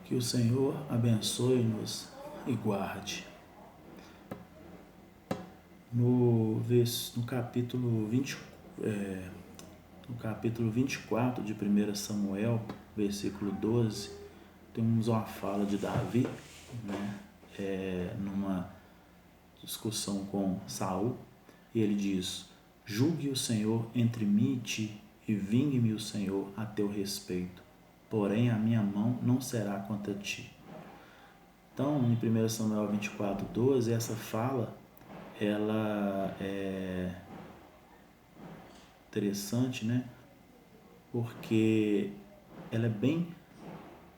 Que o Senhor abençoe-nos e guarde. No capítulo 20, no capítulo 24 de 1 Samuel, versículo 12, temos uma fala de Davi, né? Numa discussão com Saul, e ele diz: julgue o Senhor entre mim e ti, e vingue-me o Senhor a teu respeito, porém a minha mão não será contra ti. Então, em 1 Samuel 24, 12, essa fala, ela é interessante, né? Porque ela é bem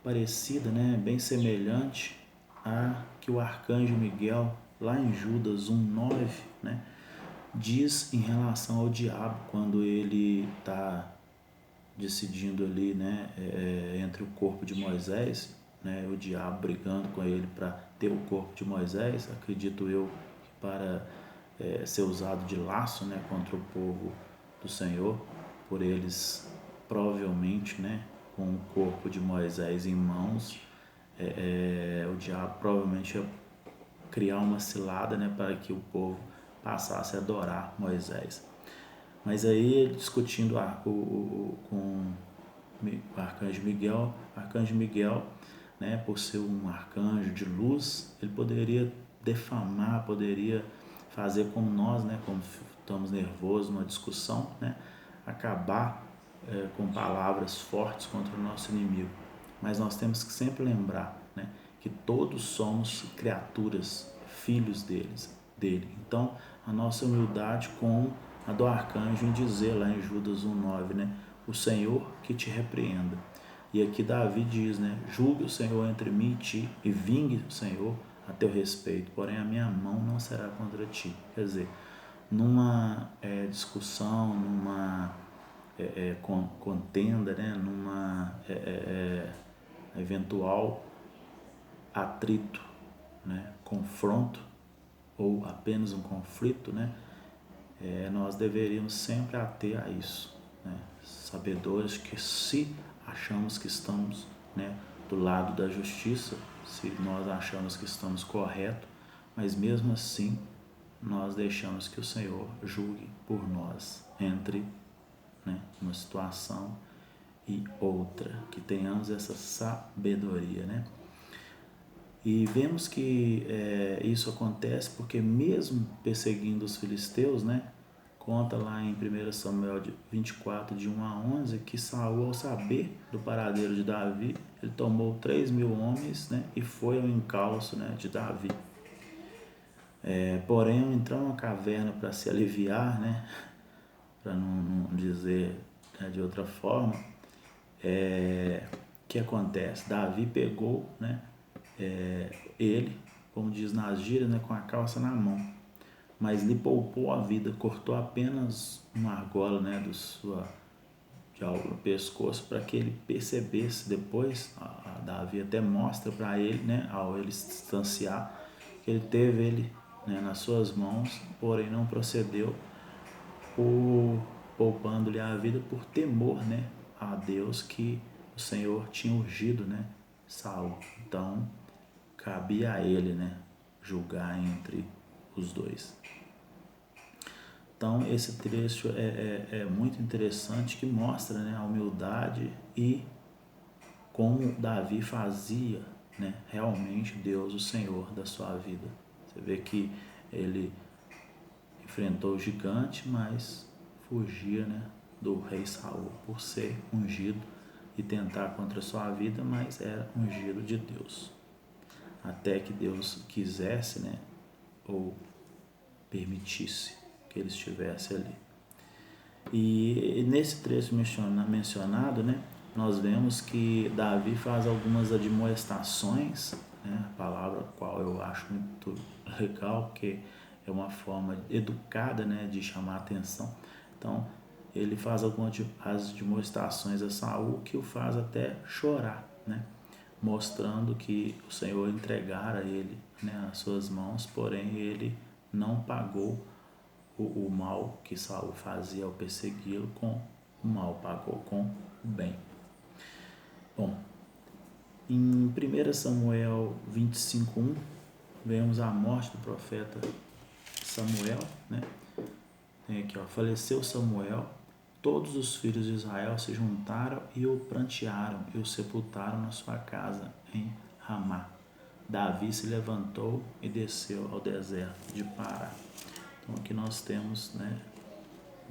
parecida, né? Bem semelhante a que o arcanjo Miguel, lá em Judas 1:9, né? Diz em relação ao diabo, quando ele está decidindo ali, né? Entre o corpo de Moisés, né? O diabo brigando com ele para ter o corpo de Moisés, acredito eu, para ser usado de laço, né? Contra o povo do Senhor, por eles provavelmente, né? Com o corpo de Moisés em mãos, o diabo provavelmente ia criar uma cilada, né? Para que o povo passasse a adorar Moisés. Mas aí, discutindo com o arcanjo Miguel, né, por ser um arcanjo de luz, ele poderia defamar, poderia fazer como nós, né, como estamos nervosos numa discussão, né, acabar com palavras fortes contra o nosso inimigo. Mas nós temos que sempre lembrar, né, que todos somos criaturas, filhos dele. Então, a nossa humildade com a do arcanjo em dizer lá em Judas 1:9, né, o Senhor que te repreenda. E aqui Davi diz, né, julgue o Senhor entre mim e ti, e vingue o Senhor a teu respeito, porém a minha mão não será contra ti. Quer dizer, numa discussão, numa contenda, né, numa eventual atrito, né, confronto ou apenas um conflito, né, nós deveríamos sempre ater a isso, né, sabedores que se achamos que estamos, né, do lado da justiça, se nós achamos que estamos corretos, mas mesmo assim nós deixamos que o Senhor julgue por nós entre, né, uma situação e outra, que tenhamos essa sabedoria, né? E vemos que isso acontece porque mesmo perseguindo os filisteus, né, conta lá em 1 Samuel 24, de 1 a 11, que Saul, ao saber do paradeiro de Davi, ele tomou 3.000 homens, né, e foi ao encalço, né, de Davi. Porém, ao entrar numa caverna para se aliviar, né, para não dizer, né, de outra forma, o que acontece? Davi pegou, né, ele, como diz nas gírias, né, com a calça na mão, mas lhe poupou a vida, cortou apenas uma argola, né, de algo no pescoço, para que ele percebesse depois. A Davi até mostra para ele, né, ao ele se distanciar, que ele teve ele, né, nas suas mãos, porém não procedeu, poupando-lhe a vida por temor, né, a Deus, que o Senhor tinha ungido, né, Saul. Então cabia a ele, né, julgar entre os dois. Então esse trecho é muito interessante, que mostra, né, a humildade e como Davi fazia, né, realmente Deus o Senhor da sua vida. Você vê que ele enfrentou o gigante, mas fugia, né, do rei Saul por ser ungido e tentar contra a sua vida, mas era ungido de Deus. Até que Deus quisesse, né, ou permitisse que ele estivesse ali. E nesse trecho mencionado, né, nós vemos que Davi faz algumas admoestações, né, a palavra qual eu acho muito legal, porque é uma forma educada, né, de chamar a atenção. Então ele faz algumas admoestações a Saul, que o faz até chorar, né, mostrando que o Senhor entregara ele, né, às suas mãos, porém ele não pagou o mal que Saul fazia ao persegui-lo com o mal, pagou com o bem. Bom, Em 1 Samuel 25:1, vemos a morte do profeta Samuel, né? Tem aqui, ó, faleceu Samuel, todos os filhos de Israel se juntaram e o prantearam e o sepultaram na sua casa em Ramá. Davi se levantou e desceu ao deserto de Pará. Então aqui nós temos, né,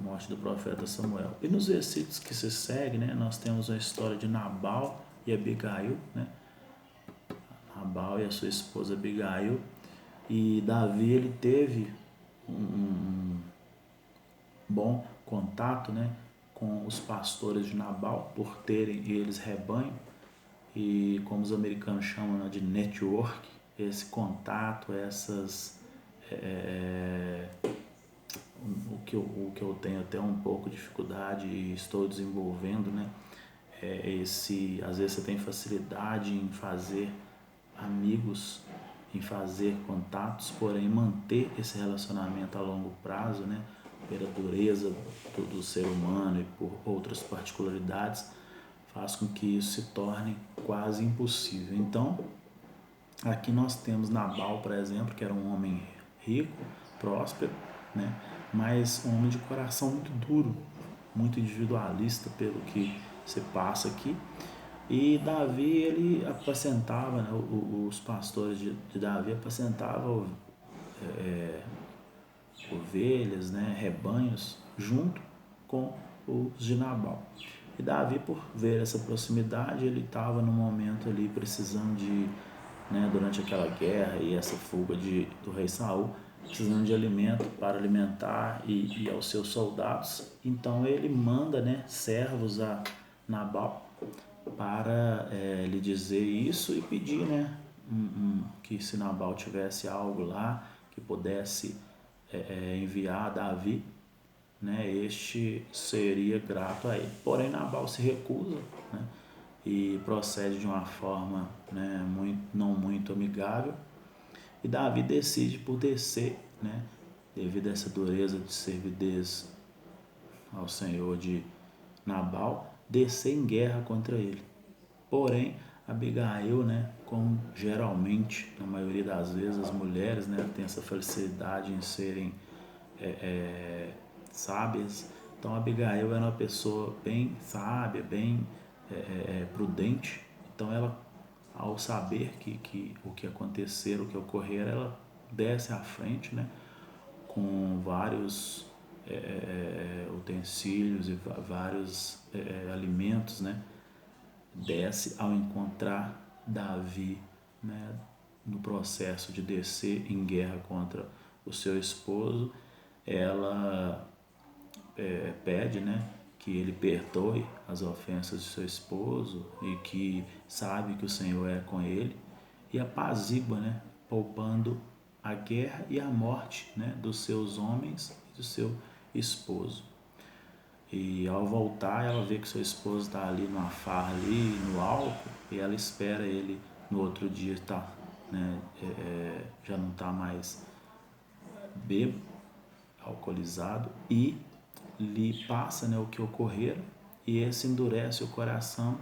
a morte do profeta Samuel. E nos versículos que se seguem, né, nós temos a história de Nabal e Abigail, né? Nabal e a sua esposa Abigail. E Davi, ele teve um bom contato, né, com os pastores de Nabal, por terem eles rebanho, e como os americanos chamam, né, de network, esse contato, essas o que eu tenho até um pouco de dificuldade e estou desenvolvendo, né, às vezes você tem facilidade em fazer amigos, em fazer contatos, porém manter esse relacionamento a longo prazo, né, pela dureza do ser humano e por outras particularidades, faz com que isso se torne quase impossível. Então, aqui nós temos Nabal, por exemplo, que era um homem rico, próspero, né, mas um homem de coração muito duro, muito individualista, pelo que se passa aqui. E Davi, ele apacentava, né, os pastores de Davi apacentavam ovelhas, né, rebanhos, junto com os de Nabal. E Davi, por ver essa proximidade, ele estava no momento ali precisando de, né, durante aquela guerra e essa fuga do rei Saul, precisando de alimento para alimentar e aos seus soldados. Então ele manda, né, servos a Nabal para lhe dizer isso e pedir, né, que se Nabal tivesse algo lá que pudesse enviar a Davi, né, este seria grato a ele. Porém, Nabal se recusa, né, e procede de uma forma, né, não muito amigável, e Davi decide por descer, né, devido a essa dureza de servidez ao senhor de Nabal, descer em guerra contra ele. Porém, Abigail, né, como geralmente, na maioria das vezes, as mulheres, né, têm essa facilidade em serem sábias. Então, Abigail era uma pessoa bem sábia, bem prudente. Então, ela, ao saber que o que acontecer, o que ocorrer, ela desce à frente, né, com vários utensílios e vários alimentos, né, desce ao encontrar Davi, né, no processo de descer em guerra contra o seu esposo. Ela pede, né, que ele perdoe as ofensas de seu esposo e que sabe que o Senhor é com ele, e apazigua, né, poupando a guerra e a morte, né, dos seus homens e do seu esposo. E ao voltar, ela vê que seu esposo está ali numa farra, ali no álcool, e ela espera ele no outro dia, tá, né, já não está mais bêbado, alcoolizado, e lhe passa, né, o que ocorreu, e esse endurece o coração,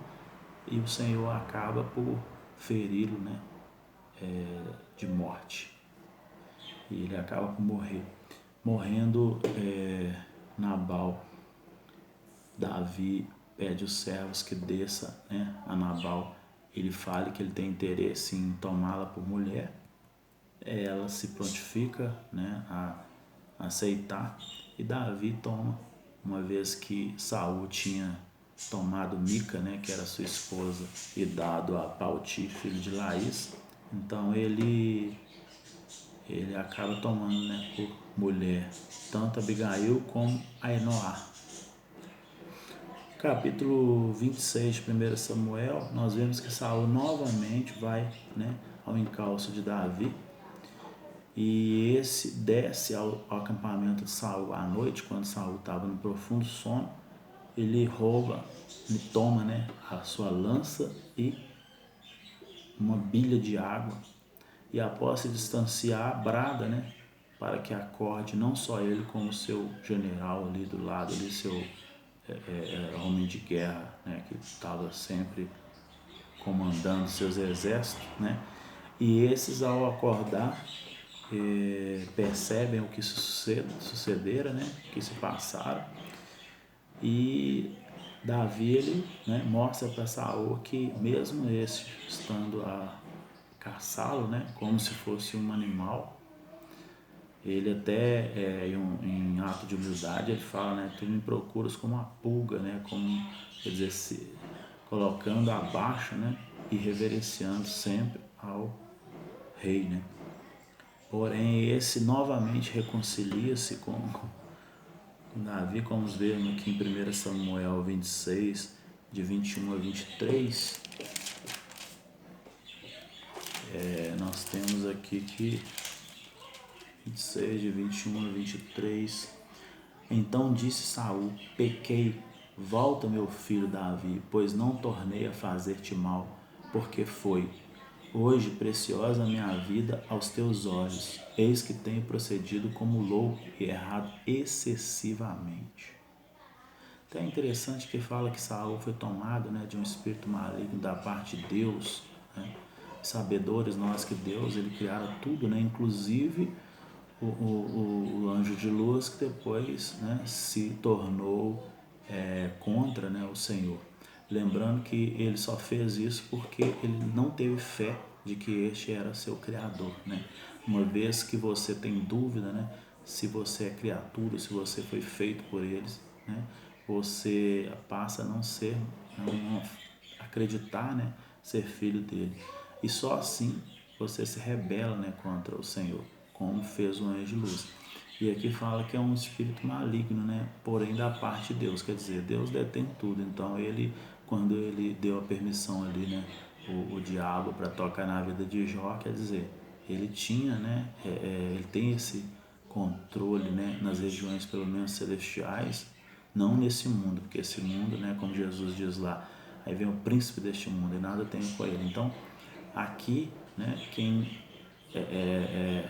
e o Senhor acaba por feri-lo, né, de morte, e ele acaba por morrer. Morrendo Nabal, Davi pede os servos que desça, né, a Nabal, ele fale que ele tem interesse em tomá-la por mulher. Ela se prontifica, né, a aceitar, e Davi toma, uma vez que Saul tinha tomado Mica, né, que era sua esposa, e dado a Palti, filho de Laís. Então ele acaba tomando, né, por mulher tanto Abigail como Ainoá. Capítulo 26 de 1 Samuel, nós vemos que Saul novamente vai, né, ao encalço de Davi, e esse desce ao acampamento de Saul à noite, quando Saul estava no profundo sono. Ele rouba, ele toma, né, a sua lança e uma bilha de água, e após se distanciar, brada, né, para que acorde não só ele como o seu general ali do lado, ali, seu homem de guerra, né, que estava sempre comandando seus exércitos, né? E esses, ao acordar, percebem o que sucedera, né? O que se passaram. E Davi, ele, né, mostra para Saul que mesmo esse estando a caçá-lo, né, como se fosse um animal, ele até em ato de humildade ele fala, né, tu me procuras como uma pulga, né, como, quer dizer, se colocando abaixo, né, e reverenciando sempre ao rei, né. Porém esse novamente reconcilia-se com Davi, como vemos aqui em 1 Samuel 26, de 21 a 23, nós temos aqui que 26, de 21 a 23, então disse Saul, pequei, volta meu filho Davi, pois não tornei a fazer-te mal, porque foi hoje preciosa a minha vida aos teus olhos, eis que tenho procedido como louco e errado excessivamente. Então é interessante que fala que Saul foi tomado, né, de um espírito maligno da parte de Deus, né? Sabedores nós que Deus, ele criara tudo, né, inclusive o anjo de luz, que depois, né, se tornou contra, né, o Senhor. Lembrando que ele só fez isso porque ele não teve fé de que este era seu Criador, né? Uma vez que você tem dúvida, né, se você é criatura, se você foi feito por eles, né, você passa a não acreditar, né, ser filho dele. E só assim você se rebela, né, contra o Senhor, como fez o anjo de luz. E aqui fala que é um espírito maligno, né, porém da parte de Deus, quer dizer, Deus detém tudo. Então ele, quando ele deu a permissão ali, né, o diabo para tocar na vida de Jó, quer dizer, ele tinha, né, ele tem esse controle, né, nas regiões pelo menos celestiais, não nesse mundo, porque esse mundo, né, como Jesus diz lá, aí vem o príncipe deste mundo e nada tem com ele. Então aqui, né, quem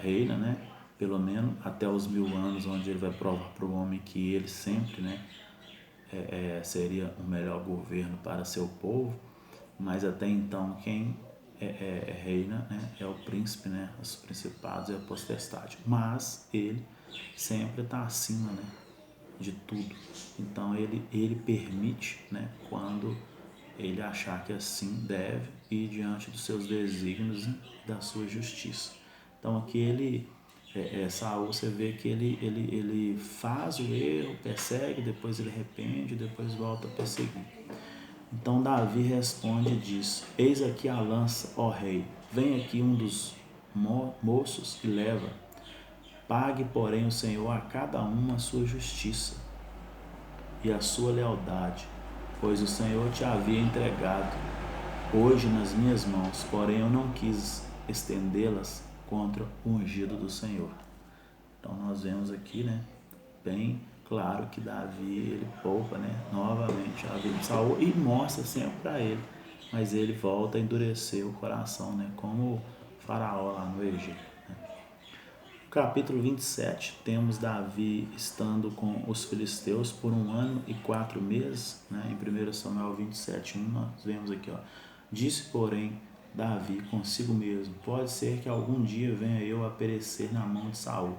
reina, né, pelo menos até os 1000 anos, onde ele vai provar para o homem que ele sempre, né, seria o melhor governo para seu povo, mas até então quem reina, né, é o príncipe, né, os principados e a potestade, mas ele sempre está acima, né, de tudo. Então ele permite, né, quando ele achar que assim deve e diante dos seus desígnios e da sua justiça. Então aqui Saul, você vê que ele faz o erro, persegue, depois ele arrepende, depois volta a perseguir. Então Davi responde e diz, eis aqui a lança, ó rei, vem aqui um dos moços e leva. Pague, porém, o Senhor a cada um a sua justiça e a sua lealdade, pois o Senhor te havia entregado hoje nas minhas mãos, porém eu não quis estendê-las contra o ungido do Senhor. Então nós vemos aqui, né, bem claro que Davi, ele poupa, né, novamente a vida de Saul e mostra sempre para ele, mas ele volta a endurecer o coração, né, como o faraó lá no Egito. No capítulo 27, temos Davi estando com os filisteus por 1 ano e 4 meses, né? Em 1 Samuel 27, 1, nós vemos aqui, ó. Disse, porém, Davi consigo mesmo, pode ser que algum dia venha eu a perecer na mão de Saul.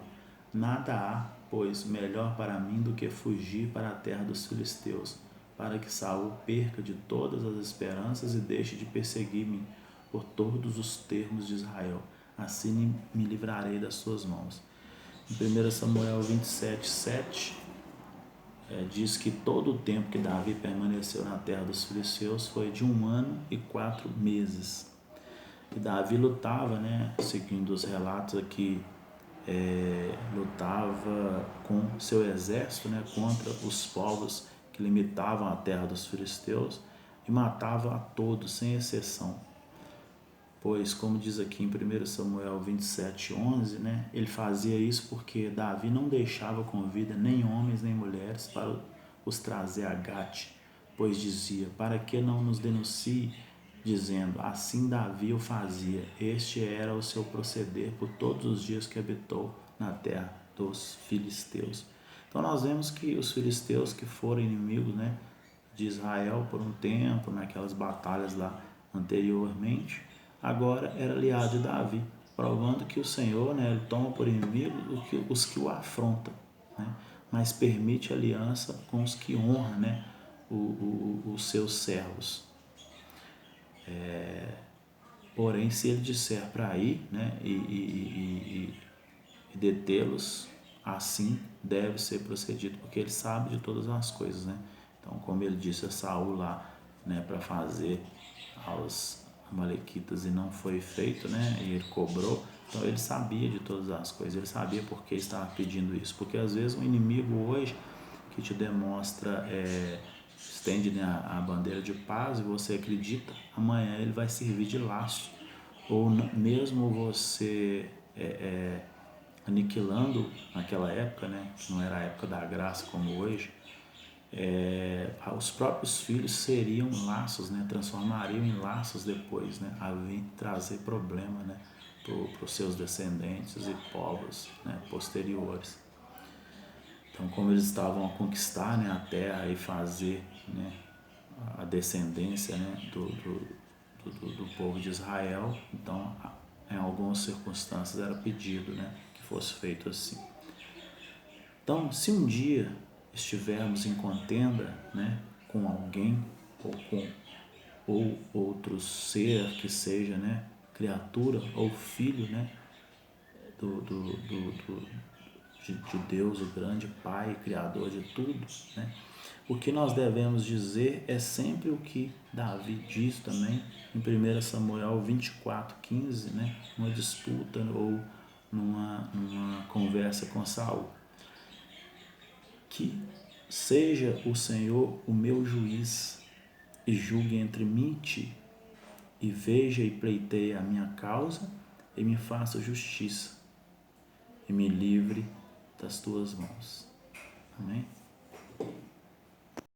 Nada há, pois, melhor para mim do que fugir para a terra dos filisteus, para que Saul perca de todas as esperanças e deixe de perseguir-me por todos os termos de Israel. Assim me livrarei das suas mãos. Em 1 Samuel 27, 7, diz que todo o tempo que Davi permaneceu na terra dos filisteus foi de 1 ano e 4 meses. E Davi lutava, né, seguindo os relatos aqui, lutava com seu exército, né, contra os povos que limitavam a terra dos filisteus e matava a todos, sem exceção. Pois, como diz aqui em 1 Samuel 27, 11, né, ele fazia isso porque Davi não deixava com vida nem homens nem mulheres para os trazer a Gate, pois dizia, para que não nos denuncie, dizendo, assim Davi o fazia, este era o seu proceder por todos os dias que habitou na terra dos filisteus. Então nós vemos que os filisteus que foram inimigos, né, de Israel por um tempo, naquelas batalhas lá anteriormente, agora era aliado de Davi, provando que o Senhor, né, ele toma por inimigo os que o afrontam, né, mas permite aliança com os que honram, né, os seus servos. Porém, se ele disser para ir, né, e detê-los, assim deve ser procedido, porque ele sabe de todas as coisas, né? Então, como ele disse a Saul lá, né, para fazer aos amalequitas e não foi feito, né, e ele cobrou, então ele sabia de todas as coisas, ele sabia por que estava pedindo isso, porque às vezes um inimigo hoje que te demonstra, estende, né, a bandeira de paz e você acredita, amanhã ele vai servir de laço, ou mesmo você aniquilando naquela época, né, que não era a época da graça como hoje, os próprios filhos seriam laços, né, transformariam em laços depois, né, a vir trazer problema, né, para os seus descendentes e povos, né, posteriores. Então, como eles estavam a conquistar, né, a terra e fazer, né, a descendência, né, do povo de Israel, então em algumas circunstâncias era pedido, né, que fosse feito assim. Então, se um dia estivermos em contenda, né, com alguém ou outro ser que seja, né, criatura ou filho, né, de Deus, o grande Pai, Criador de tudo, né, o que nós devemos dizer é sempre o que Davi diz também em 1 Samuel 24:15, né, numa disputa ou numa conversa com Saul. Que seja o Senhor o meu juiz e julgue entre mim e ti, e veja e pleiteie a minha causa e me faça justiça e me livre das tuas mãos. Amém?